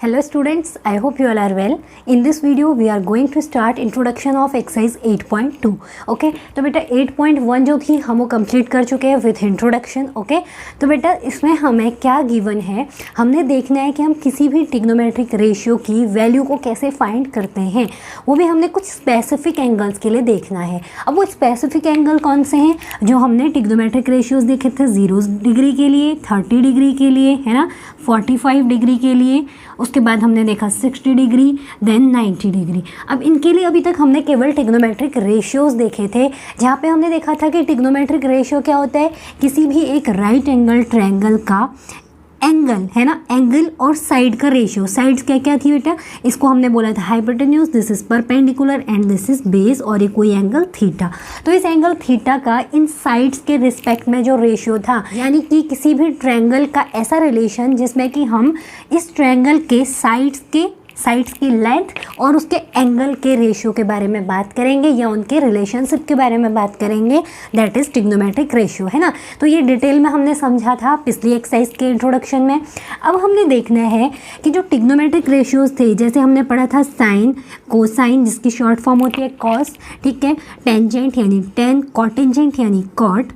Hello students, I hope you all are well. In this video we are going to start introduction of exercise 8.2. Okay तो बेटा 8.1 जो थी हम वो complete कर चुके हैं विथ इंट्रोडक्शन. ओके तो बेटा इसमें हमें क्या गिवन है, हमने देखना है कि हम किसी भी ट्रिग्नोमेट्रिक रेशियो की वैल्यू को कैसे फाइंड करते हैं, वो भी हमने कुछ स्पेसिफिक एंगल्स के लिए देखना है. अब वो स्पेसिफिक एंगल कौन से हैं जो हमने ट्रिग्नोमेट्रिक रेशियोज देखे थे 0 डिग्री के लिए, 30 डिग्री के लिए, है ना, 45 डिग्री के लिए, उसके बाद हमने देखा 60 डिग्री, देन 90 डिग्री. अब इनके लिए अभी तक हमने केवल ट्रिग्नोमेट्रिक रेशियोज देखे थे, जहाँ पे हमने देखा था कि ट्रिग्नोमेट्रिक रेशियो क्या होता है, किसी भी एक राइट एंगल ट्रायंगल का एंगल, है ना, एंगल और साइड का रेशियो. साइड्स क्या क्या थी बेटा, इसको हमने बोला था hypotenuse, this is perpendicular and this is base, और ये कोई एंगल थीटा. तो इस एंगल थीटा का इन साइड्स के रिस्पेक्ट में जो रेशियो था, यानी कि किसी भी ट्रायंगल का ऐसा रिलेशन जिसमें कि हम इस ट्रायंगल के साइड्स की लेंथ और उसके एंगल के रेशियो के बारे में बात करेंगे या उनके रिलेशनशिप के बारे में बात करेंगे, दैट इज ट्रिग्नोमेट्रिक रेशियो, है ना. तो ये डिटेल में हमने समझा था पिछली एक्सरसाइज के इंट्रोडक्शन में. अब हमने देखना है कि जो ट्रिग्नोमेट्रिक रेशियोज थे, जैसे हमने पढ़ा था साइन, कोसाइन जिसकी शॉर्ट फॉर्म होती है कॉस, ठीक है, टेंजेंट यानी टेन, कॉटेंजेंट यानी कॉट,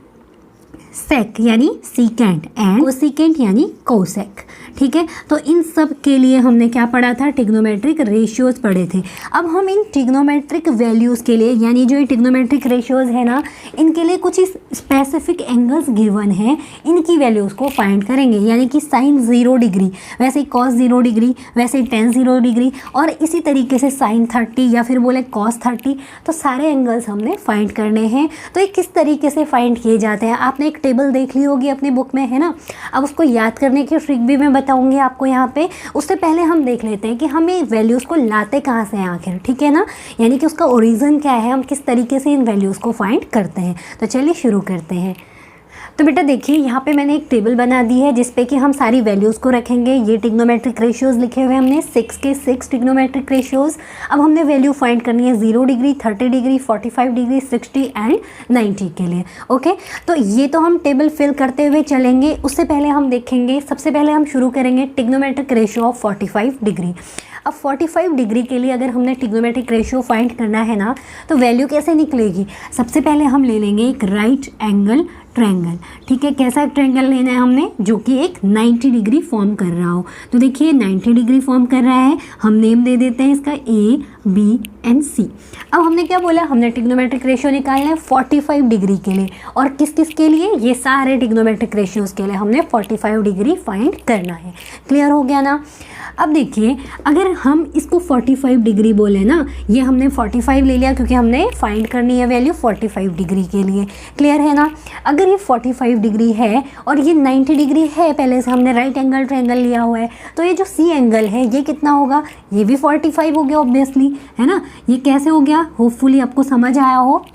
सेक यानी सीकेंट एंड कोसिकेंट यानी कोसेक. ठीक है, तो इन सब के लिए हमने क्या पढ़ा था, ट्रिग्नोमेट्रिक रेशियोज पढ़े थे. अब हम इन ट्रिग्नोमेट्रिक वैल्यूज़ के लिए, यानी जो ये ट्रिग्नोमेट्रिक रेशियोज है ना, इनके लिए कुछ स्पेसिफिक एंगल्स गिवन है, इनकी वैल्यूज़ को फाइंड करेंगे. यानी कि साइन 0 डिग्री, वैसे ही कॉस 0 डिग्री, वैसे ही टेन 0 डिग्री, और इसी तरीके से साइन 30 या फिर बोले कॉस 30. तो सारे एंगल्स हमने फाइंड करने हैं. तो ये किस तरीके से फाइंड किए जाते हैं, आपने एक टेबल देख ली होगी अपनी बुक में, है ना. अब उसको याद करने की ट्रिक भी मैं बताऊंगी आपको यहाँ पे. उससे पहले हम देख लेते हैं कि हम ये वैल्यूज़ को लाते कहाँ से हैं आखिर, ठीक है ना, यानी कि उसका ओरिजिन क्या है, हम किस तरीके से इन वैल्यूज़ को फाइंड करते हैं. तो चलिए शुरू करते हैं. तो बेटा देखिए यहाँ पे मैंने एक टेबल बना दी है जिसपे कि हम सारी वैल्यूज़ को रखेंगे. ये ट्रिग्नोमेट्रिक रेशियोज़ लिखे हुए हमने 6 के 6 ट्रिग्नोमेट्रिक रेशियोज़. अब हमने वैल्यू फाइंड करनी है 0 डिग्री, 30 डिग्री, 45 डिग्री, 60 एंड 90 के लिए. ओके, तो ये तो हम टेबल फिल करते हुए चलेंगे. उससे पहले हम देखेंगे, सबसे पहले हम शुरू करेंगे ट्रिग्नोमेट्रिक रेशियो ऑफ 45 डिग्री. अब 45 डिग्री के लिए अगर हमने ट्रिग्नोमेट्रिक रेशियो फाइंड करना है ना, तो वैल्यू कैसे निकलेगी. सबसे पहले हम ले लेंगे एक राइट एंगल ट्रायंगल. ठीक है, कैसा ट्रायंगल लेना है हमने, जो कि एक 90 डिग्री फॉर्म कर रहा हो. तो देखिए 90 डिग्री फॉर्म कर रहा है, हम नेम दे देते हैं इसका ए, बी एंड सी. अब हमने क्या बोला, हमने ट्रिग्नोमेट्रिक रेशियो निकालना है 45 डिग्री के लिए. और किस किस के लिए, ये सारे ट्रिग्नोमेट्रिक रेशियोज के लिए हमने 45 डिग्री फाइंड करना है. क्लियर हो गया ना. अब देखिए अगर हम इसको 45 डिग्री बोले ना, ये हमने 45 ले लिया क्योंकि हमने फाइंड करनी है वैल्यू 45 डिग्री के लिए. क्लियर है ना. अगर ये 45 डिग्री है और ये 90 डिग्री है, पहले से हमने राइट एंगल ट्रायंगल लिया हुआ है, तो ये जो सी एंगल है ये कितना होगा, ये भी 45 हो गया ऑब्वियसली, है ना. ये कैसे हो गया, होपफुली आपको समझ आया हो.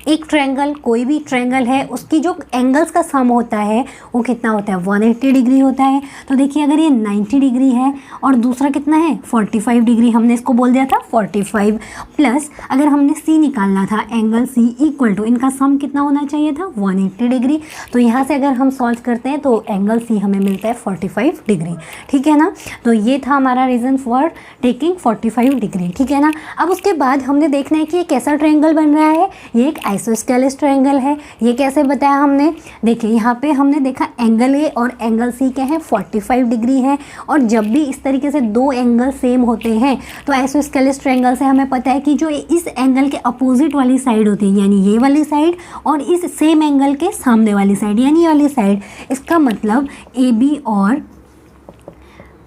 एक ट्रायंगल, कोई भी ट्रायंगल है, उसकी जो एंगल्स का सम होता है वो कितना होता है, 180 डिग्री होता है. तो देखिए अगर ये 90 डिग्री है और दूसरा कितना है 45 डिग्री, हमने इसको बोल दिया था 45 प्लस अगर हमने सी निकालना था, एंगल सी इक्वल टू इनका सम कितना होना चाहिए था 180 डिग्री. तो यहाँ से अगर हम सॉल्व करते हैं तो एंगल सी हमें मिलता है 45 डिग्री. ठीक है ना. तो ये था हमारा रीज़न फॉर टेकिंग 45 डिग्री. ठीक है ना. अब उसके बाद हमने देखना है कि ये कैसा ट्रायंगल बन रहा है. ये एक आइसोस्केलेस ट्रायंगल है. ये कैसे बताया हमने, देखिए यहाँ पे हमने देखा एंगल ए और एंगल सी क्या है 45 डिग्री है. और जब भी इस तरीके से दो एंगल सेम होते हैं तो आइसोस्केलेस ट्रायंगल से हमें पता है कि जो इस एंगल के अपोजिट वाली साइड होती है, यानी ये वाली साइड, और इस सेम एंगल के सामने वाली साइड यानी ये वाली साइड, इसका मतलब ए बी और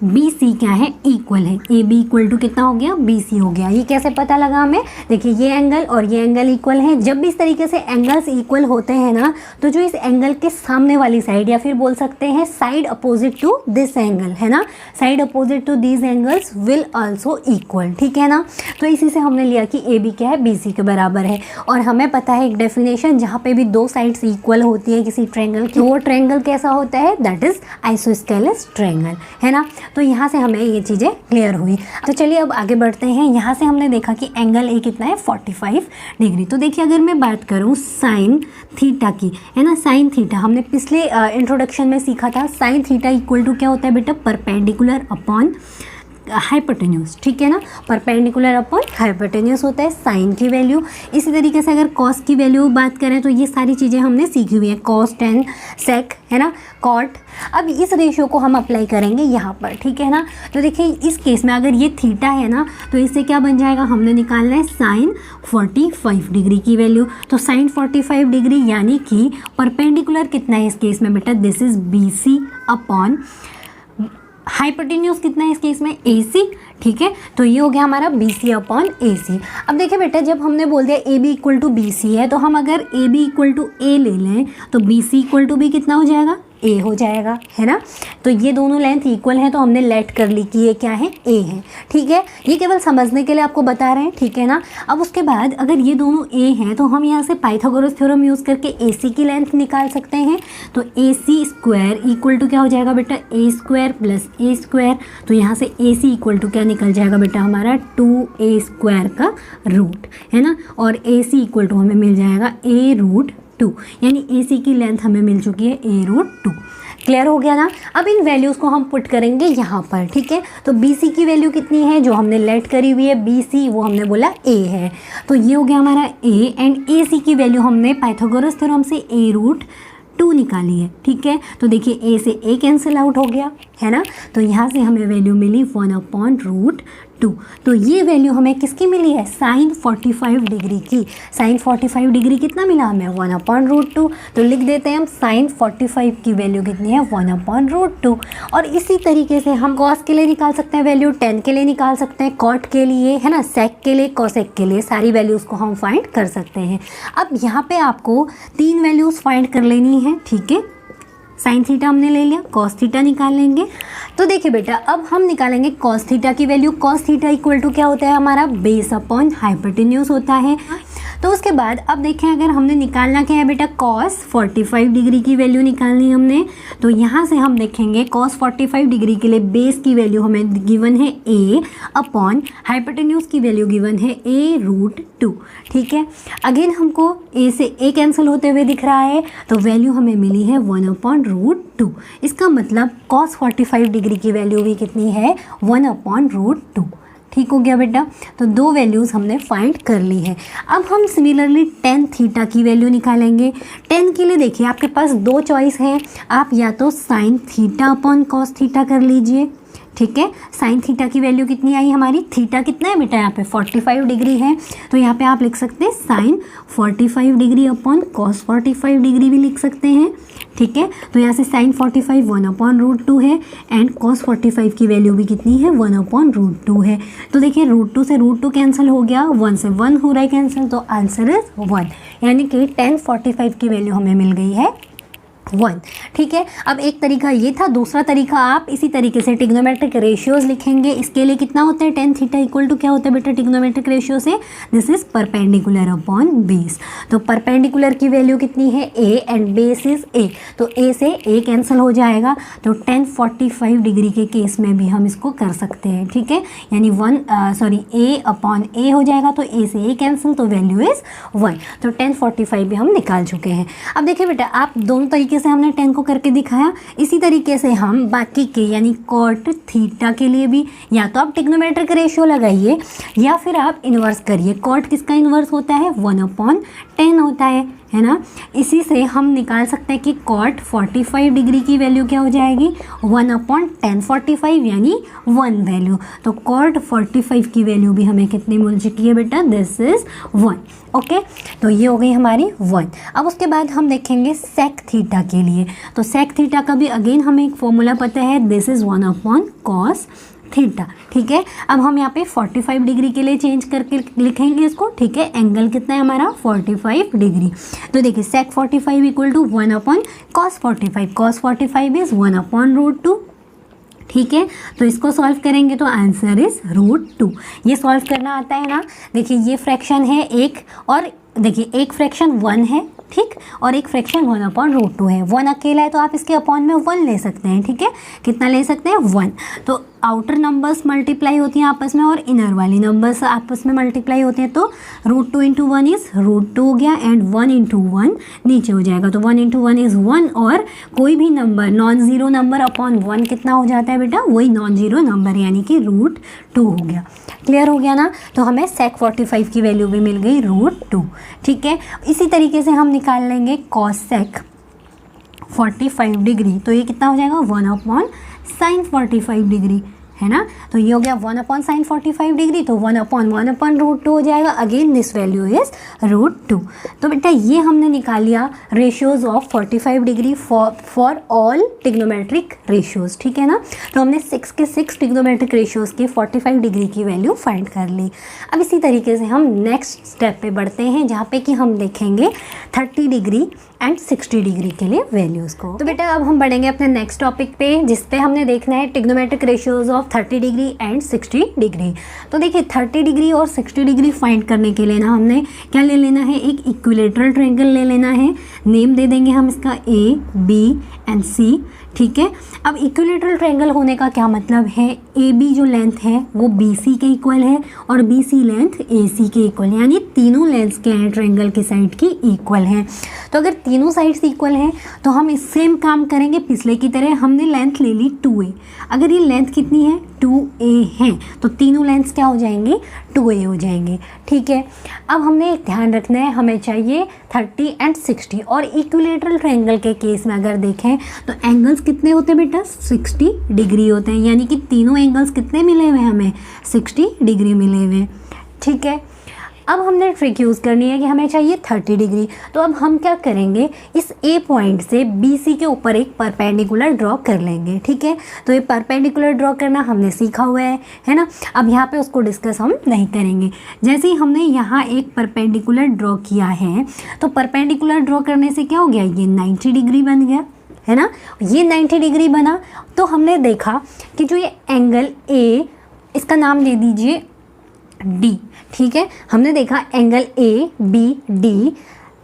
बी सी क्या है, इक्वल है. ए बी इक्वल टू कितना हो गया, बी सी हो गया. ये कैसे पता लगा हमें, देखिए ये एंगल और ये एंगल इक्वल है. जब भी इस तरीके से एंगल्स इक्वल होते हैं ना, तो जो इस एंगल के सामने वाली साइड, या फिर बोल सकते हैं side opposite to this angle, है ना, side opposite to these angles will also equal. ठीक है ना. तो इसी से हमने लिया कि ए बी क्या है, बी सी के बराबर है. और हमें पता है एक डेफिनेशन, जहाँ पे भी दो साइड्स इक्वल होती है किसी ट्रायंगल की, वो ट्रायंगल कैसा होता है, दैट इज आइसोस्केलेस ट्रायंगल, है ना. तो यहाँ से हमें ये चीज़ें क्लियर हुई. तो चलिए अब आगे बढ़ते हैं. यहाँ से हमने देखा कि एंगल ए कितना है 45 डिग्री. तो देखिए अगर मैं बात करूँ साइन थीटा की, है ना, साइन थीटा हमने पिछले इंट्रोडक्शन में सीखा था. साइन थीटा इक्वल टू क्या होता है बेटा, परपेंडिकुलर अपॉन हाइपोटेन्यूज, ठीक है ना, परपेंडिकुलर अपॉन हाइपोटेन्यूज होता है साइन की वैल्यू। इसी तरीके से अगर कॉस की वैल्यू बात करें तो ये सारी चीज़ें हमने सीखी हुई हैं, कॉस, टेन, सेक, है ना, कॉट। अब इस रेशियो को हम अप्लाई करेंगे यहाँ पर, ठीक है ना। तो देखिए इस केस में अगर ये थीटा है ना तो इससे क्या बन जाएगा, हमने निकालना है साइन 45 डिग्री की वैल्यू। तो साइन 45 डिग्री यानी कि परपेंडिकुलर कितना है इस केस में बेटा, this is BC upon hypotenuse कितना है इस केस में, AC, ठीक है। तो ये हो गया हमारा BC अपॉन AC। अब देखिए बेटा जब हमने बोल दिया AB इक्वल टू BC है तो हम अगर AB इक्वल टू A ले लें तो BC इक्वल टू B कितना हो जाएगा, A हो जाएगा, है ना। तो ये दोनों लेंथ इक्वल हैं तो हमने लेट कर ली कि ये क्या है, A है, ठीक है। ये केवल समझने के लिए आपको बता रहे हैं, ठीक है ना। अब उसके बाद अगर ये दोनों A हैं तो हम यहाँ से पाइथागोरस थ्योरम यूज़ करके AC की लेंथ निकाल सकते हैं। तो AC स्क्वायर इक्वल टू क्या हो जाएगा बेटा, A square plus A square. तो यहाँ से AC इक्वल टू क्या निकल जाएगा बेटा हमारा 2A स्क्वायर का रूट, है ना। और AC इक्वल टू हमें मिल जाएगा A√2, यानी AC की लेंथ हमें मिल चुकी है A√2। क्लियर हो गया ना। अब इन वैल्यूज़ को हम पुट करेंगे यहाँ पर, ठीक है। तो BC की वैल्यू कितनी है जो हमने लेट करी हुई है, BC वो हमने बोला A है, तो ये हो गया हमारा A। एंड AC की वैल्यू हमने पाइथागोरस थ्योरम से A√2 निकाली है, ठीक है। तो देखिए A से A कैंसिल आउट हो गया, है ना। तो यहाँ से हमें वैल्यू मिली 1/√2। तो ये वैल्यू हमें किसकी मिली है, साइन 45 डिग्री की। साइन 45 डिग्री कितना मिला हमें, 1/√2। तो लिख देते हैं हम साइन 45 की वैल्यू कितनी है, 1/√2। और इसी तरीके से हम कॉस के लिए निकाल सकते हैं वैल्यू, टेन के लिए निकाल सकते हैं, कॉट के लिए, है ना, सेक के लिए, कॉसेक के लिए, सारी वैल्यूज़ को हम फाइंड कर सकते हैं। अब यहाँ पे आपको 3 वैल्यूज़ फाइंड कर लेनी है, ठीक है। साइन थीटा हमने ले लिया, कॉस थीटा निकाल लेंगे। तो देखिए बेटा अब हम निकालेंगे कॉस थीटा की value. Cos theta equal to क्या होता है हमारा, बेस अपॉन हाइपोटेन्यूज होता है। तो उसके बाद अब देखें अगर हमने निकालना क्या है बेटा, कॉस 45 डिग्री की वैल्यू निकालनी हमने। तो यहाँ से हम देखेंगे कॉस 45 डिग्री के लिए बेस की वैल्यू हमें गिवन है A अपॉन हाइपोटेन्यूज की वैल्यू गिवन है A√2, ठीक है। अगेन हमको A से A कैंसिल होते हुए दिख रहा है तो वैल्यू हमें मिली है 1/√2। इसका मतलब कॉस 45 डिग्री की वैल्यू भी कितनी है, 1/√2। ठीक हो गया बेटा। तो 2 वैल्यूज़ हमने फाइंड कर ली है। अब हम सिमिलरली टेन थीटा की वैल्यू निकालेंगे। टेन के लिए देखिए आपके पास 2 चॉइस हैं, आप या तो sine theta upon cos theta कर लीजिए, ठीक है। साइन थीटा की वैल्यू कितनी आई हमारी, थीटा कितना है बेटा यहाँ पे 45 डिग्री है, तो यहाँ पे आप लिख सकते हैं sine 45 degree upon cos 45 degree भी लिख सकते हैं, ठीक है। तो यहाँ से साइन 45 1/√2 है एंड कॉस 45 की वैल्यू भी कितनी है, 1/√2 है। तो देखिए √2 से √2 कैंसिल हो गया, 1 से 1 हो रहा है कैंसिल, तो आंसर इज 1, यानी कि tan 45 की वैल्यू हमें मिल गई है 1, ठीक है। अब एक तरीका ये था, दूसरा तरीका आप इसी तरीके से टिग्नोमेट्रिक रेशियोज लिखेंगे। इसके लिए कितना होता है, टेन थीटा इक्वल टू क्या होता है बेटा टिग्नोमेट्रिक रेशियो से, this is perpendicular upon base. तो परपेंडिकुलर की वैल्यू कितनी है A and base is A, तो A से A कैंसिल हो जाएगा। तो tan 45 डिग्री के केस में भी हम इसको कर सकते हैं, ठीक है। यानी A अपॉन A हो जाएगा, तो A से A कैंसिल, तो वैल्यू इज 1। तो tan 45 भी हम निकाल चुके हैं। अब देखिए बेटा आप दोनों तरीके से हमने 10 को करके दिखाया, इसी तरीके से हम बाकी के यानी कॉट थीटा के लिए भी या तो आप टिग्नोमेट्रिक रेशियो लगाइए या फिर आप इन्वर्स करिए। कॉट किसका इन्वर्स होता है, 1/10 होता है ना। इसी से हम निकाल सकते हैं कि कॉट 45 डिग्री की वैल्यू क्या हो जाएगी, 1/10 45 यानी 1 वैल्यू। तो कॉट 45 की वैल्यू भी हमें कितनी मिल चुकी है बेटा, दिस इज 1, ओके। तो ये हो गई हमारी 1। अब उसके बाद हम देखेंगे सेक थीटा के लिए। तो सेक थीटा का भी अगेन हमें एक फॉर्मूला पता है, दिस इज 1/cos थीटा, ठीक है। अब हम यहाँ पे 45 डिग्री के लिए चेंज करके लिखेंगे इसको, ठीक है। एंगल कितना है हमारा 45 डिग्री। तो देखिए sec 45 equal to 1/cos 45, cos 45 is 1/√2, ठीक है। तो इसको सॉल्व करेंगे तो आंसर इज √2। ये सॉल्व करना आता है ना। देखिए ये फ्रैक्शन है एक, और देखिए एक फ्रैक्शन 1 है, ठीक, और एक फ्रैक्शन 1/√2 है। 1 अकेला है तो आप इसके अपॉन में 1 ले सकते हैं, ठीक है। कितना ले सकते हैं, 1। तो आउटर नंबर्स मल्टीप्लाई होती हैं आपस में और इनर वाली नंबर्स आपस में मल्टीप्लाई होते हैं, तो √2 × 1 इज़ √2 हो गया एंड 1 × 1 नीचे हो जाएगा, तो 1 × 1 इज़ 1 और कोई भी number non zero number upon 1 कितना हो जाता है बेटा, वही नॉन ज़ीरो नंबर यानी कि √2 हो गया। क्लियर हो गया ना। तो हमें sec 45 की वैल्यू भी मिल गई √2। ठीक है, इसी तरीके से हम निकाल लेंगे cos sec 45 डिग्री, तो ये कितना हो जाएगा 1/sin 45 डिग्री, है ना। तो ये हो गया 1/sin 45 डिग्री, तो 1/1/√2 हो जाएगा। Again this value is √2। तो बेटा ये हमने निकाल लिया ratios of 45 degree for all trigonometric ratios, ठीक है ना। तो हमने 6 के 6 टिग्नोमेट्रिक रेशियोज के 45 डिग्री की वैल्यू फाइंड कर ली। अब इसी तरीके से हम नेक्स्ट स्टेप पे बढ़ते हैं, जहाँ पे कि हम देखेंगे 30 डिग्री एंड 60 डिग्री के लिए वैल्यूज़ को। तो बेटा अब हम बढ़ेंगे अपने नेक्स्ट टॉपिक पे, जिस पे हमने देखना है trigonometric ratios of 30 degree and 60 degree. तो देखिए 30 डिग्री और 60 डिग्री फाइंड करने के लिए ना हमने क्या ले लेना है, एक इक्विलेटरल ट्रायंगल ले लेना है। नेम दे देंगे हम इसका A, B एंड C, ठीक है। अब इक्विलेटरल ट्रायंगल होने का क्या मतलब है, AB जो लेंथ है वो BC के इक्वल है और BC लेंथ AC के इक्वल है, यानी तीनों लेंथ्स के हैं ट्रायंगल की साइड की इक्वल हैं। तो अगर तीनों साइड्स इक्वल हैं तो हम इस सेम काम करेंगे पिछले की तरह। हमने लेंथ ले ली 2A, अगर ये लेंथ कितनी है 2A है तो तीनों लेंथ्स क्या हो जाएंगे 2A हो जाएंगे, ठीक है। अब हमने एक ध्यान रखना है, हमें चाहिए 30 एंड 60। और इक्विलेटरल ट्रायंगल के केस में अगर देखें तो एंगल्स कितने होते हैं बेटा 60 डिग्री होते हैं, यानी कि तीनों एंगल्स कितने मिले हुए हैं हमें 60 डिग्री मिले हुए, ठीक है। अब हमने ट्रिक यूज़ करनी है कि हमें चाहिए 30 डिग्री। तो अब हम क्या करेंगे, इस A पॉइंट से BC के ऊपर एक परपेंडिकुलर ड्रॉ कर लेंगे, ठीक है। तो ये परपेंडिकुलर ड्रॉ करना हमने सीखा हुआ है ना। अब यहाँ पे उसको डिस्कस हम नहीं करेंगे। जैसे ही हमने यहाँ एक परपेंडिकुलर ड्रॉ किया है तो परपेंडिकुलर ड्रॉ करने से क्या हो गया, ये 90 डिग्री बन गया, है ना। ये 90 डिग्री बना तो हमने देखा कि जो ये एंगल A, इसका नाम दे दीजिए D, ठीक है। हमने देखा एंगल ABD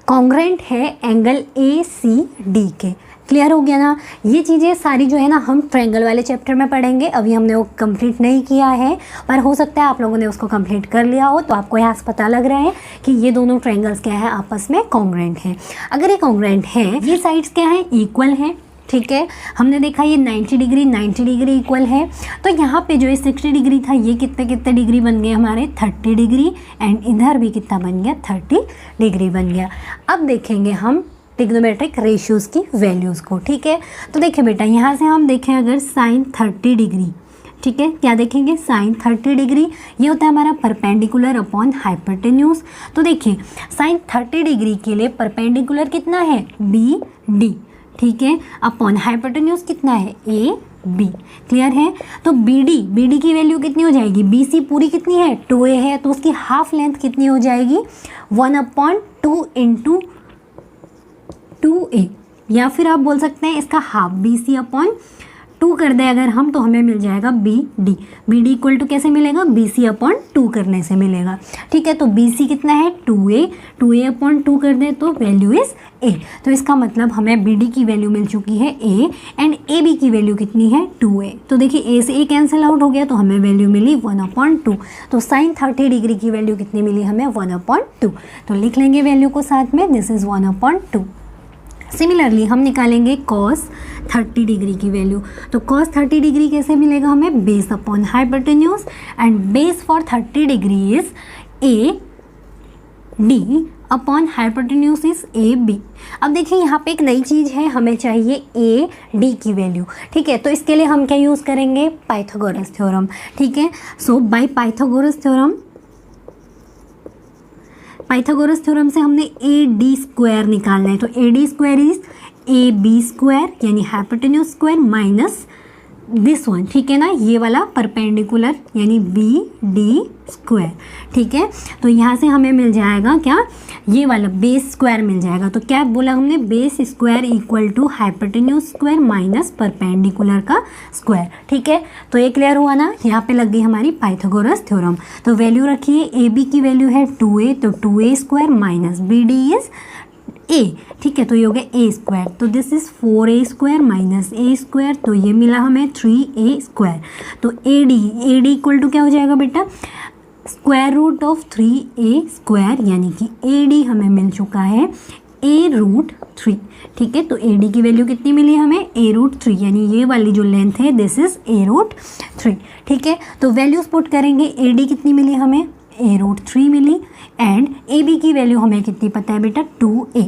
कॉन्ग्रेंट है एंगल ACD के। क्लियर हो गया ना। ये चीज़ें सारी जो है ना हम ट्रायंगल वाले चैप्टर में पढ़ेंगे, अभी हमने वो कंप्लीट नहीं किया है, पर हो सकता है आप लोगों ने उसको कंप्लीट कर लिया हो। तो आपको यहाँ से पता लग रहा है कि ये दोनों ट्रायंगल्स क्या है, आपस में कॉन्ग्रेंट हैं। अगर ये कॉन्ग्रेंट है, ये साइड्स क्या हैं, इक्वल हैं, ठीक है। हमने देखा ये 90 डिग्री इक्वल है। तो यहाँ पे जो ये 60 डिग्री था ये कितने डिग्री बन गए हमारे 30 डिग्री, एंड इधर भी कितना बन गया 30 डिग्री बन गया। अब देखेंगे हम टिग्नोमेट्रिक रेशियोज़ की वैल्यूज़ को, ठीक है। तो देखिए बेटा यहाँ से हम देखें अगर sin 30 डिग्री, ठीक है, क्या देखेंगे sin 30 डिग्री, ये होता है हमारा परपेंडिकुलर अपॉन हाइपोटेन्यूज। तो देखिए sin 30 डिग्री के लिए परपेंडिकुलर कितना है BD, ठीक है, अपॉन हाइपोटेन्यूज कितना है AB। क्लियर है। तो BD की वैल्यू कितनी हो जाएगी, BC पूरी कितनी है 2A है, तो उसकी हाफ लेंथ कितनी हो जाएगी 1/2 × 2A, या फिर आप बोल सकते हैं इसका हाफ BC/2 कर दें अगर हम, तो हमें मिल जाएगा BD इक्वल टू कैसे मिलेगा, BC/2 करने से मिलेगा, ठीक है। तो BC कितना है 2A/2 कर दें तो वैल्यू इज़ A। तो इसका मतलब हमें BD की वैल्यू मिल चुकी है A एंड AB की वैल्यू कितनी है 2A। तो देखिए A से A कैंसिल आउट हो गया तो हमें वैल्यू मिली 1/2। तो sin 30 डिग्री की वैल्यू कितनी मिली हमें 1/2। तो लिख लेंगे वैल्यू को साथ में, दिस इज़ 1/2। सिमिलरली हम निकालेंगे cos 30 डिग्री की वैल्यू। तो cos 30 डिग्री कैसे मिलेगा हमें, base upon hypotenuse, and base for 30 degree is AD upon hypotenuse is AB। अब देखिए यहाँ पे एक नई चीज़ है, हमें चाहिए AD की वैल्यू, ठीक है। तो इसके लिए हम क्या यूज़ करेंगे, पाइथागोरस थ्योरम, ठीक है। सो बाय पाइथागोरस थ्योरम से हमने AD² निकालना है। तो AD² इज AB² यानी hypotenuse square minus this one, ठीक है ना, ये वाला परपेंडिकुलर यानी BD², ठीक है। तो यहाँ से हमें मिल जाएगा क्या, ये वाला बेस स्क्वायर मिल जाएगा। तो क्या बोला हमने, base square equal to hypotenuse square minus perpendicular का स्क्वायर, ठीक है। तो ये क्लियर हुआ ना, यहाँ पे लग गई हमारी पाइथागोरस थ्योरम। तो वैल्यू रखिए AB की वैल्यू है 2A, तो 2A² minus BD is a, ठीक है, तो ये हो गया ए स्क्वायर, तो this is 4a square minus A square, तो ये मिला हमें 3a स्क्वायर। तो ए डी इक्वल टू क्या हो जाएगा बेटा, square root of 3a square, यानी कि ए डी हमें मिल चुका है a√3, ठीक है। तो ए डी की वैल्यू कितनी मिली हमें, a√3, यानी ये वाली जो लेंथ है दिस इज a√3, ठीक है। तो वैल्यूज पुट करेंगे, ए डी कितनी मिली हमें, a√3 मिली, एंड ए बी की वैल्यू हमें कितनी पता है बेटा, 2a,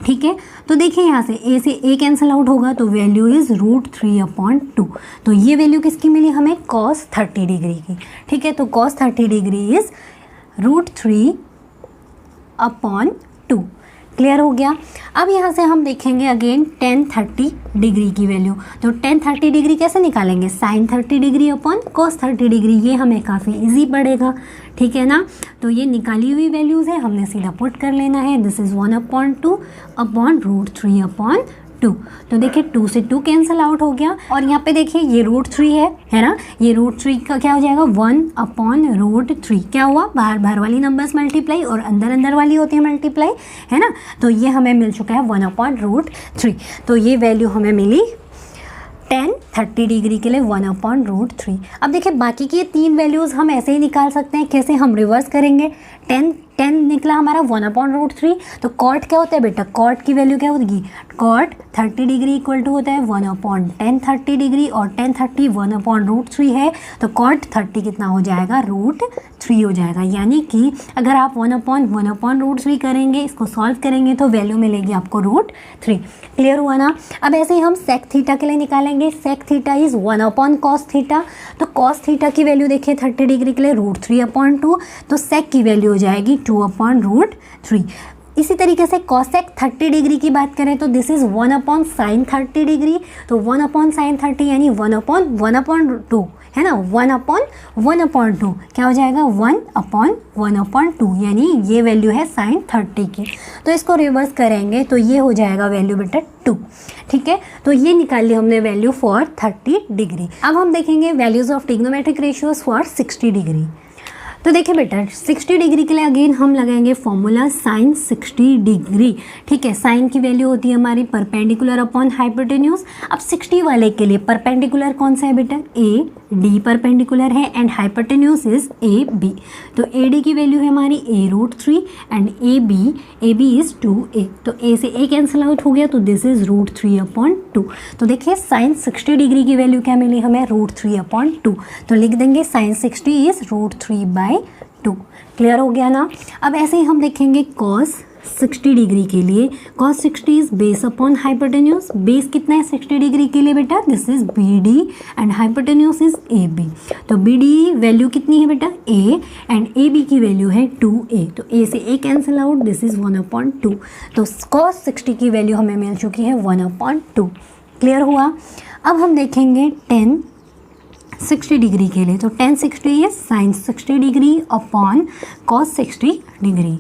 ठीक है। तो देखिए यहाँ से a से a कैंसिल आउट होगा, तो वैल्यू इज़ √3/2। तो ये वैल्यू किसकी मिली हमें, cos 30 डिग्री की, ठीक है। तो cos 30 डिग्री इज़ √3/2, क्लियर हो गया। अब यहाँ से हम देखेंगे अगेन tan 30 डिग्री की वैल्यू। तो tan 30 डिग्री कैसे निकालेंगे, sin 30 degree upon cos 30 degree, ये हमें काफ़ी इजी पड़ेगा, ठीक है ना। तो ये निकाली हुई वैल्यूज़ है, हमने सीधा पुट कर लेना है, दिस इज़ 1/2 अपॉन √3/2। तो देखिए 2 से 2 कैंसिल आउट हो गया, और यहाँ पे देखिए ये √3 है ना, ये √3 का क्या हो जाएगा, 1/√3, क्या हुआ, बाहर बाहर वाली नंबर्स मल्टीप्लाई और अंदर अंदर वाली होती है मल्टीप्लाई, है ना। तो ये हमें मिल चुका है 1/√3। तो ये वैल्यू हमें मिली tan 30 डिग्री के लिए 1/√3। अब देखिए बाकी की ये 3 वैल्यूज़ हम ऐसे ही निकाल सकते हैं, कैसे, हम रिवर्स करेंगे। tan निकला हमारा 1/√3, तो cot क्या होता है बेटा, cot की वैल्यू क्या होगी, cot 30 डिग्री इक्वल टू होता है 1/tan 30 डिग्री, और tan 30 1/√3 है, तो cot 30 कितना हो जाएगा, √3 हो जाएगा। यानी कि अगर आप 1/1/√3 करेंगे, इसको सॉल्व करेंगे, तो वैल्यू मिलेगी आपको √3, क्लियर हुआ ना। अब ऐसे ही हम sec थीटा के लिए निकालेंगे, sec theta is 1/cos theta, तो cos थीटा की वैल्यू देखिए 30 डिग्री के लिए √3/2, तो sec की वैल्यू हो जाएगी 2/√3। इसी तरीके से cosec 30 डिग्री की बात करें तो दिस इज़ 1/sin 30 डिग्री, तो 1/sin 30 यानी 1/1/2 है ना, 1/1/2 क्या हो जाएगा, 1/1/2, यानी ये वैल्यू है sin 30 की। तो इसको रिवर्स करेंगे तो ये हो जाएगा वैल्यू बेटा 2, ठीक है। तो ये निकाल ली हमने वैल्यू फॉर 30 डिग्री। अब हम देखेंगे values of trigonometric ratios for 60 degree. तो देखिए बेटा 60 डिग्री के लिए अगेन हम लगाएंगे फॉर्मूला sin 60 डिग्री, ठीक है। साइन की वैल्यू होती है हमारी परपेंडिकुलर अपॉन हाइपोटेन्यूज। अब 60 वाले के लिए परपेंडिकुलर कौन सा है बेटा, ए डी परपेंडिकुलर है, and hypotenuse is A B. तो ए डी की वैल्यू है हमारी a√3 and A B is 2a, तो a से a कैंसिल आउट हो गया, तो दिस इज √3/2। तो देखिए sin 60 डिग्री की वैल्यू क्या मिली हमें, √3/2, तो लिख देंगे sin 60 इज √3/2, क्लियर हो गया ना। अब ऐसे ही हम देखेंगे cos 60 डिग्री के लिए, cos 60 is base upon hypotenuse. Base कितना है 60 डिग्री के लिए बेटा, this is B D and hypotenuse is A B. तो बी डी वैल्यू कितनी है बेटा, a, एंड ए बी की वैल्यू है 2a, तो a से a cancel out, this is 1/2। तो cos 60 की वैल्यू हमें मिल चुकी है 1/2, क्लियर हुआ। अब हम देखेंगे tan 60 डिग्री के लिए, तो tan 60 है sin 60 degree upon cos 60 degree.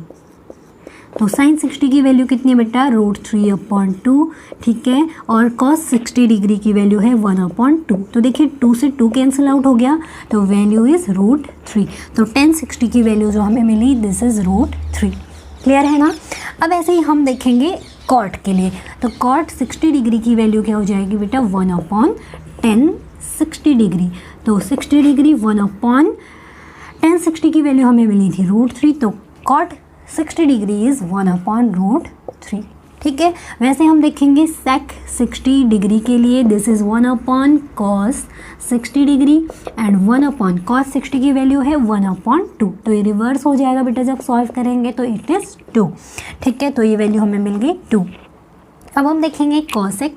तो sin 60 की वैल्यू कितनी है बेटा, √3/2, ठीक है, और cos 60 डिग्री की वैल्यू है 1/2। तो देखिए 2 से 2 कैंसिल आउट हो गया, तो वैल्यू इज़ √3। तो tan 60 की वैल्यू जो हमें मिली दिस इज़ √3, क्लियर है ना। अब ऐसे ही हम देखेंगे cot के लिए, तो cot 60 डिग्री की वैल्यू क्या हो जाएगी बेटा, 1/tan 60 डिग्री। तो 60 डिग्री 1/tan 60 की वैल्यू हमें मिली थी √3, तो cot 60 डिग्री इज़ 1/√3, ठीक है। वैसे हम देखेंगे sec 60 डिग्री के लिए, this is 1/cos 60 degree and 1/cos 60 की वैल्यू है 1/2। तो ये रिवर्स हो जाएगा बेटा जब सॉल्व करेंगे, तो इट इज़ 2, ठीक है। तो ये वैल्यू हमें मिल गई 2। अब हम देखेंगे cosec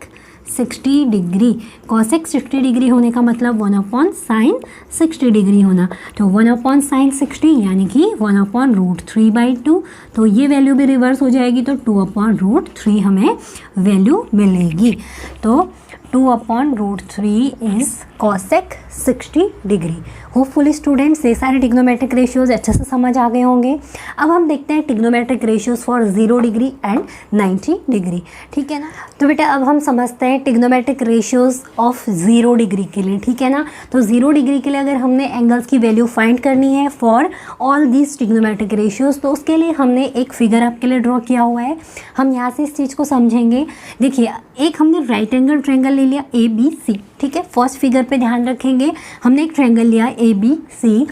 60 डिग्री। cosec 60 डिग्री होने का मतलब 1/sin 60 डिग्री होना, तो 1/sin 60 यानी कि 1/√3/2। तो ये वैल्यू भी रिवर्स हो जाएगी, तो 2/√3 हमें वैल्यू मिलेगी। तो 2/√3 is cosec 60 degree. Hopefully students ये सारे टिग्नोमेट्रिक रेशियोज अच्छे से समझ आ गए होंगे। अब हम देखते हैं trigonometric ratios for 0 degree and 90 degree, ठीक है ना। तो बेटा अब हम समझते हैं टिग्नोमेट्रिक रेशियोज ऑफ 0 डिग्री के लिए, ठीक है ना। तो 0 डिग्री के लिए अगर हमने एंगल्स की वैल्यू फाइंड करनी है for all these trigonometric ratios, तो उसके लिए हमने एक फिगर आपके लिए ड्रॉ किया हुआ है। हम यहाँ से इस चीज़ को समझेंगे। देखिए, एक हमने राइट एंगल ट्रायंगल ले लिया ABC, ठीक है। फर्स्ट फिगर पे ध्यान रखेंगे, हमने एक ट्रायंगल लिया ABC।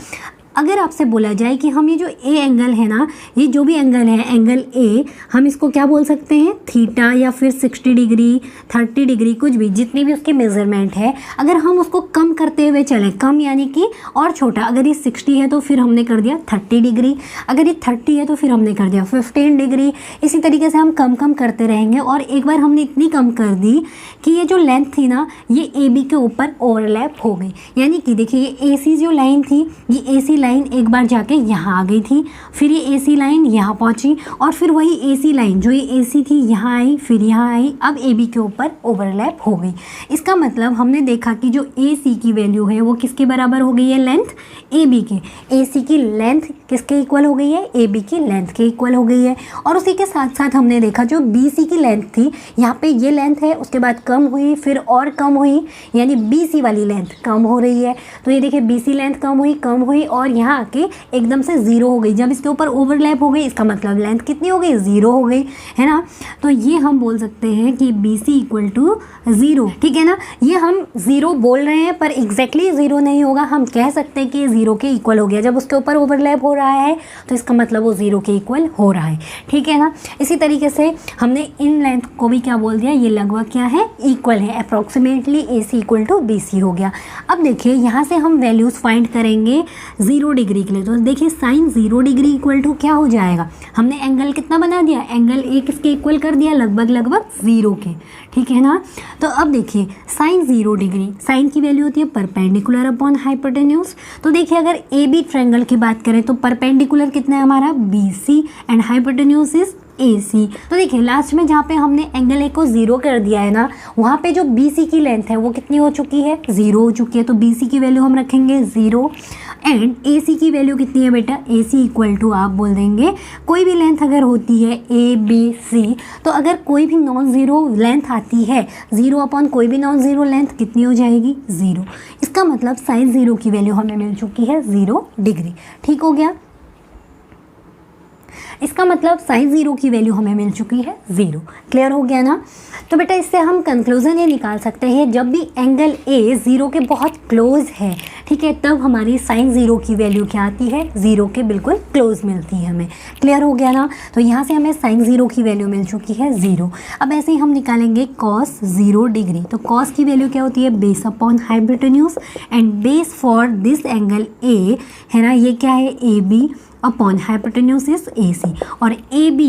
अगर आपसे बोला जाए कि हम ये जो ए एंगल है ना, ये जो भी एंगल है एंगल ए, हम इसको क्या बोल सकते हैं, थीटा या फिर 60 डिग्री 30 डिग्री, कुछ भी जितनी भी उसकी मेजरमेंट है, अगर हम उसको कम करते हुए चलें, कम यानी कि और छोटा, अगर ये 60 है तो फिर हमने कर दिया 30 डिग्री, अगर ये 30 है तो फिर हमने कर दिया 15 डिग्री। इसी तरीके से हम कम कम करते रहेंगे और एक बार हमने इतनी कम कर दी कि ये जो लेंथ थी ना, ये ए बी के ऊपर ओवरलैप हो गई। यानी कि देखिए, ये ए सी जो लाइन थी, ये ए सी लाइन एक बार जाके यहाँ आ गई थी, फिर ये एसी लाइन यहाँ पहुँची और फिर वही एसी लाइन जो ये एसी थी यहाँ आई, फिर यहाँ आई, अब AB के ऊपर ओवरलैप हो गई। इसका मतलब हमने देखा कि जो AC की वैल्यू है वो किसके बराबर हो गई है, लेंथ AB के। AC की लेंथ किसके इक्वल हो गई है, AB की लेंथ के इक्वल हो गई है। और उसी के साथ साथ हमने देखा जो BC की लेंथ थी, यहाँ पे ये लेंथ है, उसके बाद कम हुई, फिर और कम हुई, यानी BC वाली लेंथ कम हो रही है। तो ये देखिए, BC लेंथ कम हुई और यहाँ आके एकदम से 0 हो गई। जब इसके ऊपर ओवरलैप हो गई, इसका मतलब लेंथ कितनी हो गई, 0 हो गई, है ना। तो ये हम बोल सकते हैं कि BC इक्वल टू 0, ठीक है ना। ये हम 0 बोल रहे हैं पर एग्जैक्टली 0 नहीं होगा, हम कह सकते हैं कि 0 के इक्वल हो गया। जब उसके ऊपर ओवरलैप हो रहा है तो इसका मतलब वो 0 के इक्वल हो रहा है, ठीक है ना। इसी तरीके से हमने इन लेंथ को भी क्या बोल दिया, ये लगभग क्या है, इक्वल है। Approximately AC equal to BC हो गया। अब देखिए, यहाँ से हम वैल्यूज़ फाइंड करेंगे 0 डिग्री के लिए। तो देखिए, साइन 0 डिग्री इक्वल टू क्या हो जाएगा, हमने एंगल कितना बना दिया, एंगल ए किसके इक्वल कर दिया, लगभग 0 के, ठीक है ना। तो अब देखिए, साइन 0 डिग्री, साइन की वैल्यू होती है परपेंडिकुलर अपॉन हाइपोटेन्यूज। तो देखिए, अगर AB ट्रायंगल की बात करें तो परपेंडिकुलर कितना है हमारा, BC, and hypotenuse is AC। तो देखिए, लास्ट में जहाँ पे हमने एंगल ए को 0 कर दिया है ना, वहाँ पे जो BC की लेंथ है वो कितनी हो चुकी है, 0 हो चुकी है। तो BC की वैल्यू हम रखेंगे 0 एंड AC की वैल्यू कितनी है बेटा, AC इक्वल टू आप बोल देंगे, कोई भी लेंथ अगर होती है ABC, तो अगर कोई भी नॉन ज़ीरो लेंथ आती है, 0 अपॉन कोई भी नॉन ज़ीरो लेंथ कितनी हो जाएगी, 0। इसका मतलब साइन 0 की वैल्यू हमें मिल चुकी है 0 डिग्री, ठीक हो गया। इसका मतलब साइन 0 की वैल्यू हमें मिल चुकी है 0। क्लियर हो गया ना। तो बेटा इससे हम कंक्लूज़न ये निकाल सकते हैं, जब भी एंगल A 0 के बहुत क्लोज है, ठीक है, तब हमारी साइन 0 की वैल्यू क्या आती है, 0 के बिल्कुल क्लोज मिलती है हमें। क्लियर हो गया ना। तो यहाँ से हमें साइन 0 की वैल्यू मिल चुकी है 0। अब ऐसे ही हम निकालेंगे कॉस 0 डिग्री। तो कॉस की वैल्यू क्या होती है, base upon hypotenuse, and base for this angle A है ना, ये क्या है, AB upon hypotenuse is AC, और AB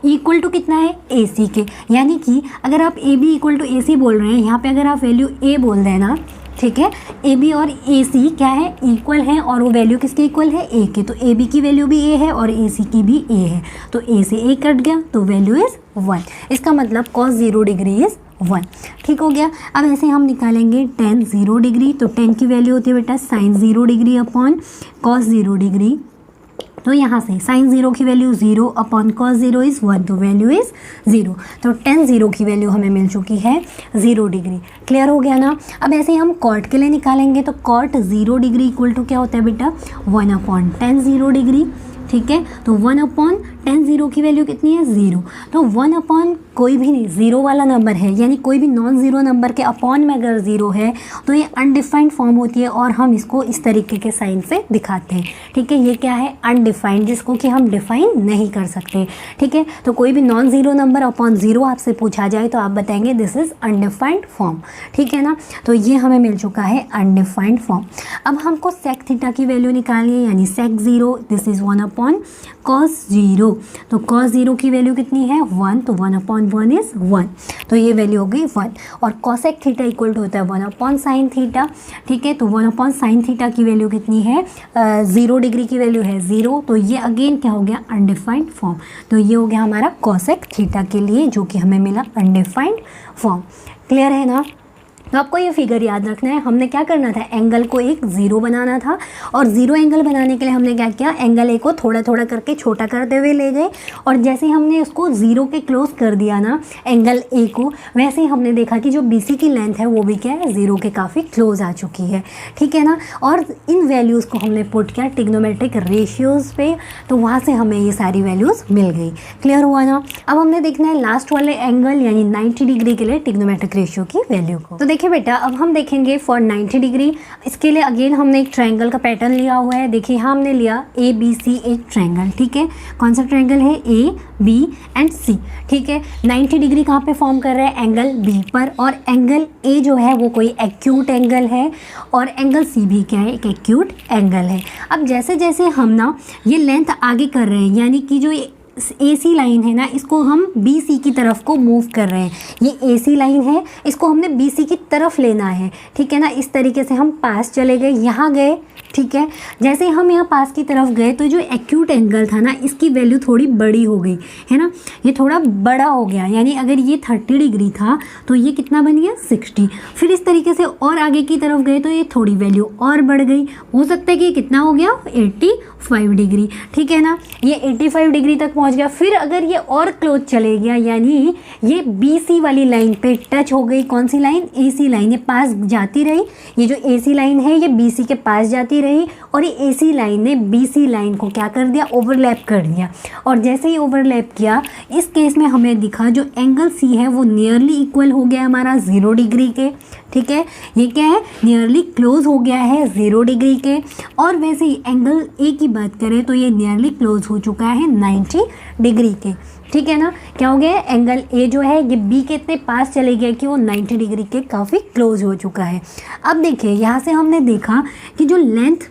इक्वल टू कितना है, AC के। यानी कि अगर आप AB इक्वल टू AC बोल रहे हैं, यहाँ पे अगर आप वैल्यू A बोल देना, ठीक है, AB और AC क्या है, इक्वल है, और वो वैल्यू किसके इक्वल है, A के। तो AB की वैल्यू भी A है और AC की भी A है, तो A से A कट गया, तो वैल्यू इज़ 1। इसका मतलब cos 0 डिग्री इज़ 1, ठीक हो गया। अब ऐसे हम निकालेंगे tan 0 डिग्री। तो tan की वैल्यू होती है बेटा sine 0 degree upon cos 0 degree. तो यहाँ से साइन 0 की वैल्यू 0 अपॉन cos 0 इज़ 1, तो वैल्यू इज़ 0। तो tan 0 की वैल्यू हमें मिल चुकी है 0 डिग्री। क्लियर हो गया ना। अब ऐसे ही हम कॉट के लिए निकालेंगे। तो cot 0 डिग्री इक्वल टू क्या होता है बेटा, 1 अपॉन tan 0 डिग्री, ठीक है। तो 1 अपॉन tan 0 की वैल्यू कितनी है, 0। तो 1 अपॉन कोई भी नहीं, 0 वाला नंबर है, यानी कोई भी नॉन ज़ीरो नंबर के अपॉन में अगर 0 है तो ये अनडिफाइंड फॉर्म होती है, और हम इसको इस तरीके के साइन से दिखाते हैं, ठीक है। ये क्या है, अनडिफाइंड, जिसको कि हम डिफाइन नहीं कर सकते, ठीक है। तो कोई भी नॉन ज़ीरो नंबर अपॉन 0 आपसे पूछा जाए तो आप बताएंगे दिस इज़ अनडिफाइंड फॉर्म, ठीक है ना। तो ये हमें मिल चुका है अनडिफाइंड फॉर्म। अब हमको सेक थीटा की वैल्यू निकालनी है, यानी सेक 0 दिस इज़ 1 अपॉन cos 0, 0, तो cos 0 की वैल्यू कितनी है 1, तो 1/1 इज़ 1, तो ये वैल्यू हो गई 1। और cosec थीटा इक्वल टू होता है 1/sin थीटा, ठीक है, तो 1/sin थीटा की वैल्यू कितनी है 0 डिग्री की वैल्यू है 0, तो ये अगेन क्या हो गया अनडिफाइंड फॉर्म, तो ये हो गया हमारा cosec थीटा के लिए जो कि हमें मिला अनडिफाइंड फॉर्म। क्लियर है ना। तो आपको ये फिगर याद रखना है, हमने क्या करना था एंगल को एक ज़ीरो बनाना था, और ज़ीरो एंगल बनाने के लिए हमने क्या किया एंगल ए को थोड़ा थोड़ा करके छोटा करते हुए ले गए, और जैसे ही हमने उसको ज़ीरो के क्लोज कर दिया ना एंगल ए को, वैसे ही हमने देखा कि जो बी सी की लेंथ है वो भी क्या है ज़ीरो के काफ़ी क्लोज आ चुकी है, ठीक है ना। और इन वैल्यूज़ को हमने पुट किया ट्रिग्नोमेट्रिक रेशियोज़ पे, तो वहाँ से हमें ये सारी वैल्यूज़ मिल गई। क्लियर हुआ ना। अब हमने देखना है लास्ट वाले एंगल यानी 90 डिग्री के लिए ट्रिग्नोमेट्रिक रेशियो की वैल्यू को। तो देखिए बेटा अब हम देखेंगे फॉर 90 डिग्री, इसके लिए अगेन हमने एक ट्रायंगल का पैटर्न लिया हुआ है। देखिए यहाँ हमने लिया ए बी सी एक ट्रायंगल, ठीक है, कौन सा ट्रायंगल है ए बी एंड सी, ठीक है। 90 डिग्री कहाँ पे फॉर्म कर रहा है एंगल बी पर, और एंगल ए जो है वो कोई एक्यूट एंगल है, और एंगल सी भी क्या है एक एक्यूट एंगल है। अब जैसे जैसे हम ना ये लेंथ आगे कर रहे हैं, यानी कि जो ए सी लाइन है ना इसको हम बी सी की तरफ को मूव कर रहे हैं, ये ए सी लाइन है इसको हमने बी सी की तरफ लेना है, ठीक है ना। इस तरीके से हम पास चले गए, यहाँ गए, ठीक है। जैसे हम यहाँ पास की तरफ गए तो जो एक्यूट एंगल था ना इसकी वैल्यू थोड़ी बड़ी हो गई है ना, ये थोड़ा बड़ा हो गया, यानी अगर ये 30 डिग्री था तो ये कितना बन गया 60। फिर इस तरीके से और आगे की तरफ गए तो ये थोड़ी वैल्यू और बढ़ गई, हो सकता है कि कितना हो गया 85 डिग्री, ठीक है ना, ये 85 डिग्री तक पहुँच गया। फिर अगर ये और क्लोज चले गया यानी ये बी सी वाली लाइन पे टच हो गई, कौन सी लाइन ए सी लाइन, ये पास जाती रही, ये जो ए सी लाइन है ये बी सी के पास जाती रही, और ये ए सी लाइन ने बी सी लाइन को क्या कर दिया ओवरलैप कर दिया, और जैसे ही ओवरलैप किया इस केस में हमें दिखा जो एंगल सी है वो नियरली इक्वल हो गया हमारा 0 डिग्री के, ठीक है, ये क्या है नियरली क्लोज हो गया है 0 डिग्री के। और वैसे ही एंगल ए की बात करें तो ये नियरली क्लोज हो चुका है 90 डिग्री के, ठीक है ना। क्या हो गया एंगल ए जो है ये बी के इतने पास चले गए कि वो 90 डिग्री के काफ़ी क्लोज हो चुका है। अब देखिए यहाँ से हमने देखा कि जो लेंथ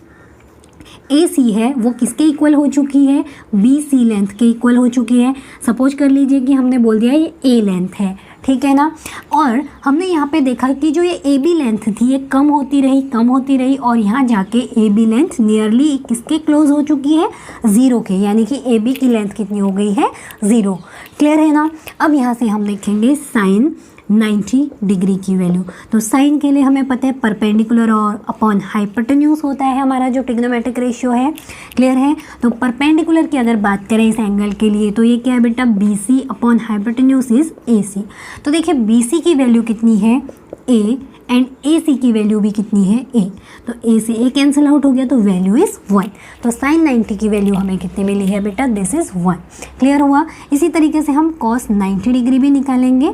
ए सी है वो किसके इक्वल हो चुकी है बी सी लेंथ के इक्वल हो चुकी है। सपोज कर लीजिए कि हमने बोल दिया ये ए लेंथ है, ठीक है ना, और हमने यहाँ पे देखा कि जो ये ए बी लेंथ थी ये कम होती रही और यहाँ जाके ए बी लेंथ नियरली किसके क्लोज हो चुकी है 0 के, यानी कि ए बी की लेंथ कितनी हो गई है 0। क्लियर है ना। अब यहाँ से हम देखेंगे साइन 90 डिग्री की वैल्यू। तो साइन के लिए हमें पता है परपेंडिकुलर और अपॉन हाइपोटेन्यूज होता है हमारा जो ट्रिग्नोमेट्रिक रेशियो है। क्लियर है। तो परपेंडिकुलर की अगर बात करें इस एंगल के लिए तो ये क्या है बेटा B C upon hypotenuse is A C. तो देखिए बी सी की वैल्यू कितनी है ए एंड ए सी की वैल्यू भी कितनी है ए, तो ए से ए कैंसिल आउट हो गया तो वैल्यू इज़ 1। तो साइन 90 की वैल्यू हमें कितनी मिली है बेटा दिस इज़ 1। क्लियर हुआ। इसी तरीके से हम कॉस 90 डिग्री भी निकालेंगे।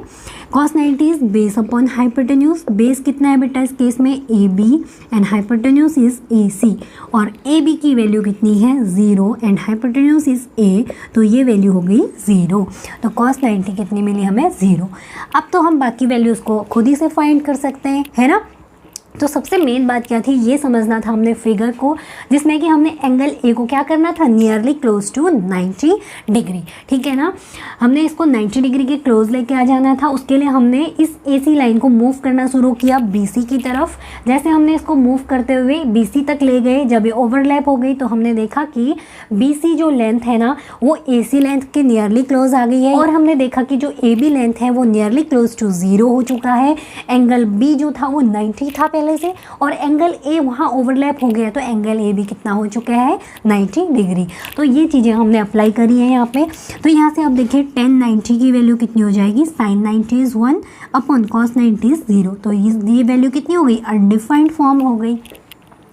Cos 90 is base upon hypotenuse. Base कितना है बेटा इस केस में A B and hypotenuse is A C, और ए बी की वैल्यू कितनी है 0 एंड हाइपोटेन्यूज इज ए, तो ये वैल्यू हो गई 0। तो कॉस 90 कितनी मिली हमें 0। अब तो हम बाकी वैल्यूज़ को खुद ही से फाइंड कर सकते हैं, है ना। तो सबसे मेन बात क्या थी ये समझना था हमने फिगर को, जिसमें कि हमने एंगल ए को क्या करना था नियरली क्लोज टू 90 डिग्री। ठीक है ना, हमने इसको 90 डिग्री के क्लोज लेके आ जाना था। उसके लिए हमने इस ए सी लाइन को मूव करना शुरू किया बी सी की तरफ। जैसे हमने इसको मूव करते हुए बी सी तक ले गए, जब ये ओवरलैप हो गई तो हमने देखा कि बी सी जो लेंथ है ना वो ए सी लेंथ के नियरली क्लोज आ गई है, और हमने देखा कि जो ए बी लेंथ है वो नियरली क्लोज टू 0 हो चुका है। एंगल बी जो था वो 90 था पहले से, और एंगल ए वहाँ ओवरलैप हो गया तो एंगल ए भी कितना हो चुका है 90 डिग्री। तो ये चीज़ें हमने अप्लाई करी है यहाँ पे। तो यहाँ से आप देखिए tan 90 की वैल्यू कितनी हो जाएगी, sin 90 is 1 upon cos 90 is 0। तो ये वैल्यू कितनी हो गई अनडिफाइंड फॉर्म हो गई।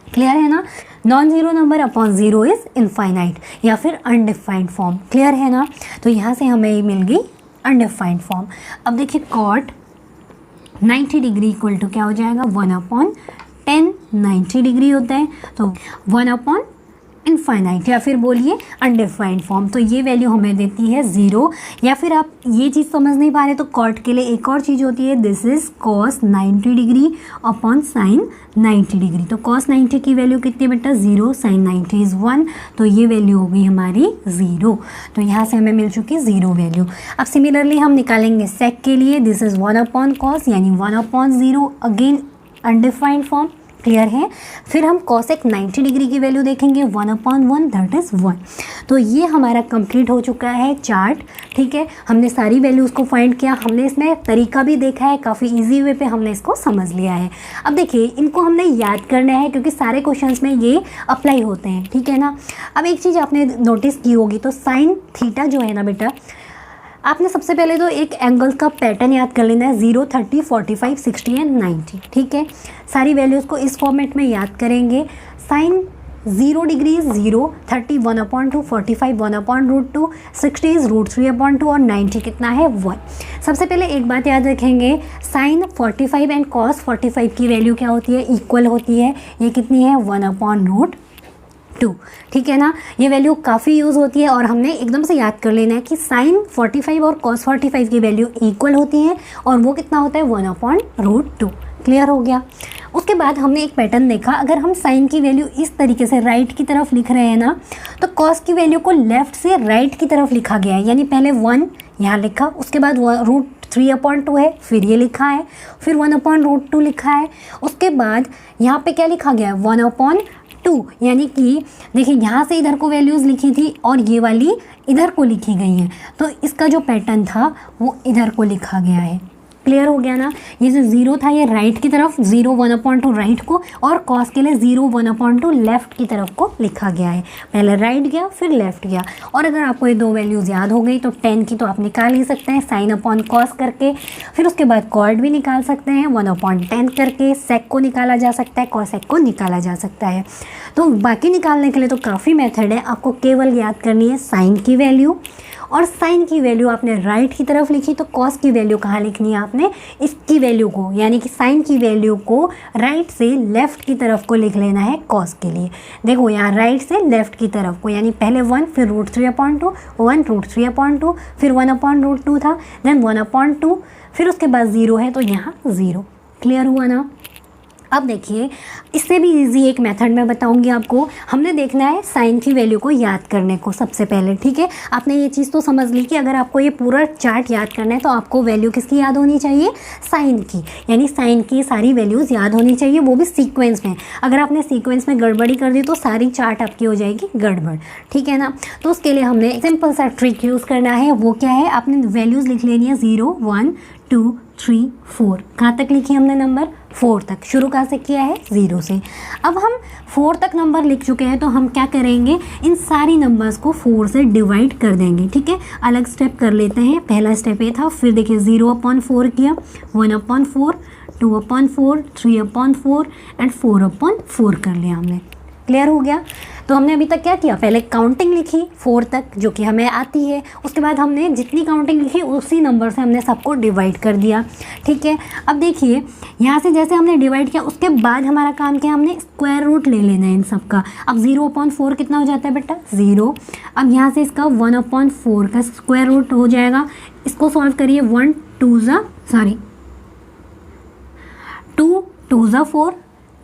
क्लियर है ना। Non zero number upon 0 is infinite या फिर अनडिफाइंड फॉर्म। क्लियर है ना। तो यहाँ से हमें मिल गई अनडिफाइंड फॉर्म। अब देखिए cot 90 डिग्री इक्वल टू क्या हो जाएगा 1 अपॉन tan 90 डिग्री होता है, तो 1 अपॉन इनफाइनाइट या फिर बोलिए अनडिफाइंड फॉर्म। तो ये वैल्यू हमें देती है 0। या फिर आप ये चीज़ समझ नहीं पा रहे तो कॉट के लिए एक और चीज़ होती है, this is cos 90 degree upon sine 90 degree. तो cos 90 की वैल्यू कितनी बेटा 0, साइन 90 इज़ 1, तो ये वैल्यू हो गई हमारी 0। तो यहाँ से हमें मिल चुकी 0 वैल्यू। अब सिमिलरली हम निकालेंगे सेक के लिए, दिस इज़ 1 अपॉन कॉस यानी 1 upon 0, again undefined form, clear है। फिर हम कॉसेक 90 डिग्री की वैल्यू देखेंगे 1 अपॉन 1 दैट इज़ 1। तो ये हमारा कंप्लीट हो चुका है चार्ट, ठीक है। हमने सारी वैल्यूज़ को फाइंड किया, हमने इसमें तरीका भी देखा है, काफ़ी इजी वे पे हमने इसको समझ लिया है। अब देखिए इनको हमने याद करना है क्योंकि सारे क्वेश्चंस में ये अप्लाई होते हैं, ठीक है ना। अब एक चीज़ आपने नोटिस की होगी, तो साइन थीटा जो है ना बेटा, आपने सबसे पहले तो एक एंगल्स का पैटर्न याद कर लेना है, 0, 30, 45, 60 एंड 90, ठीक है। सारी वैल्यूज़ को इस फॉर्मेट में याद करेंगे। साइन 0 डिग्री 0, 30 1/2, 45 1/√2, 60 इज़ √3/2 और 90 कितना है 1। सबसे पहले एक बात याद रखेंगे, साइन 45 एंड कॉस 45 की वैल्यू क्या होती है, इक्वल होती है। ये कितनी है 1/√2, ठीक है ना। ये वैल्यू काफ़ी यूज़ होती है और हमने एकदम से याद कर लेना है कि साइन 45 और कॉस 45 की वैल्यू इक्वल होती है और वो कितना होता है 1/√2। क्लियर हो गया। उसके बाद हमने एक पैटर्न देखा, अगर हम साइन की वैल्यू इस तरीके से राइट की तरफ लिख रहे हैं ना, तो कॉस की वैल्यू को लेफ़्ट से राइट की तरफ लिखा गया है। यानी पहले 1 यहाँ लिखा, उसके बाद √3/2 है, फिर ये लिखा है, फिर 1/√2 लिखा है, उसके बाद यहाँ पे क्या लिखा गया है 1/2। यानी कि देखिए यहाँ से इधर को वैल्यूज़ लिखी थी और ये वाली इधर को लिखी गई हैं, तो इसका जो पैटर्न था वो इधर को लिखा गया है। क्लियर हो गया ना। ये जो 0 था ये राइट की तरफ, 0 1/2 राइट को, और कॉस के लिए 0 1/2 लेफ़्ट की तरफ को लिखा गया है। पहले राइट गया फिर लेफ़्ट गया। और अगर आपको ये 2 वैल्यूज़ याद हो गई तो 10 की तो आप निकाल ही सकते हैं साइन अपॉन कॉस करके। फिर उसके बाद कॉर्ड भी निकाल सकते हैं 1/10 करके, सेक को निकाला जा सकता है, कॉसेक को निकाला जा सकता है। तो बाकी निकालने के लिए तो काफ़ी मेथड है, आपको केवल याद करनी है साइन की वैल्यू। और साइन की वैल्यू आपने राइट की तरफ लिखी तो कॉस की वैल्यू कहाँ लिखनी है आपने, इसकी वैल्यू को, यानी कि साइन की वैल्यू को राइट से लेफ़्ट की तरफ को लिख लेना है कॉस के लिए। देखो यहाँ राइट से लेफ़्ट की तरफ को, यानी पहले 1 फिर √3/2, 1 √3/2, फिर 1/√2 था, देन 1/2, फिर उसके बाद 0 है तो यहाँ 0। क्लियर हुआ ना। अब देखिए इससे भी इजी एक मेथड मैं बताऊंगी आपको। हमने देखना है साइन की वैल्यू को याद करने को सबसे पहले, ठीक है। आपने ये चीज़ तो समझ ली कि अगर आपको ये पूरा चार्ट याद करना है तो आपको वैल्यू किसकी याद होनी चाहिए, साइन की। यानी साइन की सारी वैल्यूज़ याद होनी चाहिए, वो भी सीक्वेंस में। अगर आपने सीक्वेंस में गड़बड़ी कर दी तो सारी चार्ट आपकी हो जाएगी गड़बड़, ठीक है ना। तो उसके लिए हमने सिंपल सा ट्रिक यूज़ करना है। वो क्या है, आपने वैल्यूज़ लिख लेनी है 0 1 2 3 4। कहाँ तक लिखी हमने नंबर, 4 तक। शुरू कहाँ से किया है, 0 से। अब हम 4 तक नंबर लिख चुके हैं तो हम क्या करेंगे, इन सारी नंबर्स को 4 से डिवाइड कर देंगे, ठीक है। अलग स्टेप कर लेते हैं। पहला स्टेप ये था, फिर देखिए 0/4 किया, 1/4, 2/4, 3/4 एंड 4/4 कर लिया हमने। क्लियर हो गया। तो हमने अभी तक क्या किया, पहले काउंटिंग लिखी 4 तक जो कि हमें आती है, उसके बाद हमने जितनी काउंटिंग लिखी उसी नंबर से हमने सबको डिवाइड कर दिया, ठीक है। अब देखिए यहाँ से जैसे हमने डिवाइड किया उसके बाद हमारा काम क्या, हमने स्क्वायर रूट ले लेना है इन सब का। अब 0/4 कितना हो जाता है बेटा, 0। अब यहाँ से इसका 1/4 का स्क्वायर रूट हो जाएगा। इसको सॉल्व करिए, 2 2 4।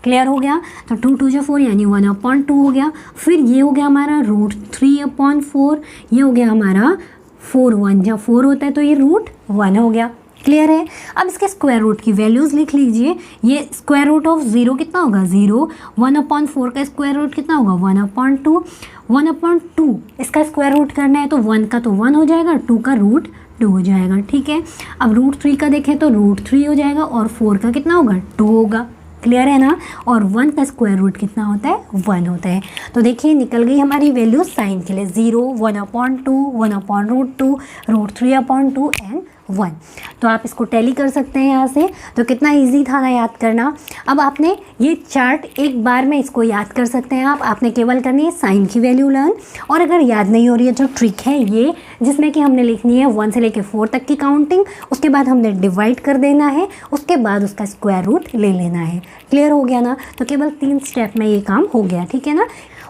क्लियर हो गया। तो 2 2 4 यानी 1/2 हो गया। फिर ये हो गया हमारा √3/4, ये हो गया हमारा 4 1 जब 4 होता है तो ये √1 हो गया। क्लियर है। अब इसके स्क्वायर रूट की वैल्यूज़ लिख लीजिए। ये स्क्वायर रूट ऑफ 0 कितना होगा, 0। 1/4 का स्क्वायर रूट कितना होगा, 1/2। 1/2 इसका स्क्वायर रूट करना है तो 1 का तो 1 हो जाएगा, 2 का √2 हो जाएगा, ठीक है। अब √3 का देखें तो √3 हो जाएगा और 4 का कितना होगा, 2 होगा। क्लियर है ना। और 1 का स्क्वायर रूट कितना होता है, 1 होता है। तो देखिए निकल गई हमारी वैल्यू साइन के लिए, 0 1/2 1/√2 √3/2 एंड 1। तो आप इसको टैली कर सकते हैं यहाँ से। तो कितना इजी था ना याद करना। अब आपने ये चार्ट एक बार में इसको याद कर सकते हैं आपने केवल करनी है साइन की वैल्यू लर्न। और अगर याद नहीं हो रही है तो ट्रिक है ये, जिसमें कि हमने लिखनी है 1 से लेकर 4 तक की काउंटिंग, उसके बाद हमने डिवाइड कर देना है, उसके बाद उसका स्क्वायर रूट ले लेना है। क्लियर हो गया ना। तो केवल 3 स्टेप में ये काम हो गया, ठीक है ना।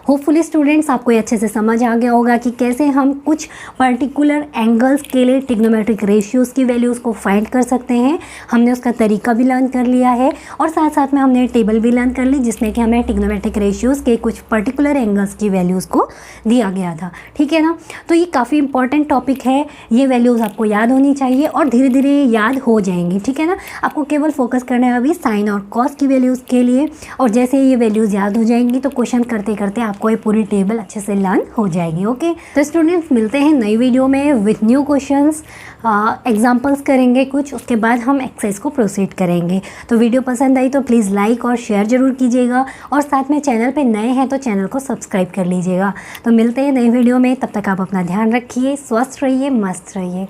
होपफुली स्टूडेंट्स आपको ये अच्छे से समझ आ गया होगा कि कैसे हम कुछ पर्टिकुलर एंगल्स के लिए ट्रिग्नोमेट्रिक रेशियोज़ की वैल्यूज़ को फाइंड कर सकते हैं। हमने उसका तरीका भी लर्न कर लिया है और साथ साथ में हमने टेबल भी लर्न कर ली जिसमें कि हमें ट्रिग्नोमेट्रिक रेशियोज़ के कुछ पर्टिकुलर एंगल्स की वैल्यूज़ को दिया गया था। ठीक है ना, तो ये काफ़ी इंपॉर्टेंट टॉपिक है, ये वैल्यूज़ आपको याद होनी चाहिए और धीरे धीरे याद हो जाएंगी। ठीक है ना, आपको केवल फोकस करना है अभी साइन और कॉस की वैल्यूज़ के लिए, और जैसे ये वैल्यूज़ याद हो जाएंगी तो क्वेश्चन करते करते आपको ये पूरी टेबल अच्छे से लर्न हो जाएगी। ओके, तो स्टूडेंट्स मिलते हैं नई वीडियो में विथ न्यू क्वेश्चंस, एग्जांपल्स करेंगे कुछ, उसके बाद हम एक्सरसाइज को प्रोसीड करेंगे। तो वीडियो पसंद आई तो प्लीज़ लाइक और शेयर ज़रूर कीजिएगा और साथ में चैनल पे नए हैं तो चैनल को सब्सक्राइब कर लीजिएगा। तो मिलते हैं नई वीडियो में, तब तक आप अपना ध्यान रखिए, स्वस्थ रहिए, मस्त रहिए।